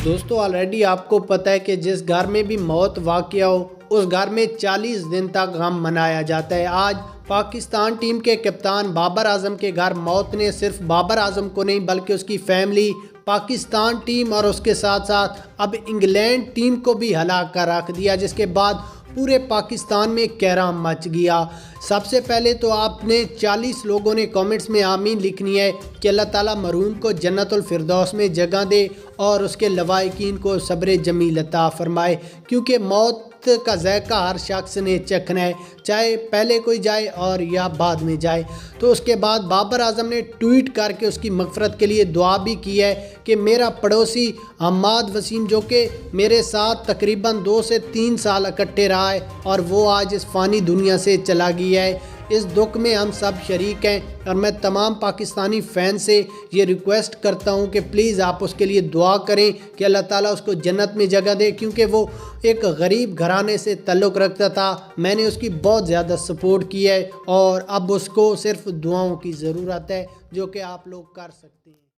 دوستو آلریڈی آپ کو پتہ ہے کہ جس گھر میں بھی موت واقع ہو اس گھر میں 40 دن تک غم منایا جاتا ہے۔ آج پاکستان ٹیم کے کپتان بابر اعظم کے گھر موت نے صرف بابر اعظم کو نہیں بلکہ اس کی فیملی، پاکستان ٹیم اور اس کے ساتھ ساتھ اب انگلینڈ ٹیم کو بھی ہلاک کر رکھ دیا، جس کے بعد پورے پاکستان میں کہرام مچ گیا۔ سب سے پہلے تو آپ نے 40 لوگوں نے کامنٹس میں آمین لکھنی ہے کہ اللہ تعالیٰ مرحوم کو جنت الفردوس میں جگہ دے اور اس کے لواحقین کو صبر جمیل عطا فرمائے، کیونکہ موت کا ذائقہ ہر شخص نے چکھنا ہے، چاہے پہلے کوئی جائے اور یا بعد میں جائے۔ تو اس کے بعد بابر اعظم نے ٹویٹ کر کے اس کی مغفرت کے لیے دعا بھی کی ہے کہ میرا پڑوسی حماد وسیم جو کہ میرے ساتھ تقریباً 2 سے 3 سال اکٹھے رہا ہے اور وہ آج اس فانی دنیا سے چلا گیا ہے، اس دکھ میں ہم سب شریک ہیں اور میں تمام پاکستانی فین سے یہ ریکویسٹ کرتا ہوں کہ پلیز آپ اس کے لیے دعا کریں کہ اللہ تعالیٰ اس کو جنت میں جگہ دے، کیونکہ وہ ایک غریب گھرانے سے تعلق رکھتا تھا۔ میں نے اس کی بہت زیادہ سپورٹ کی ہے اور اب اس کو صرف دعاؤں کی ضرورت ہے جو کہ آپ لوگ کر سکتے ہیں۔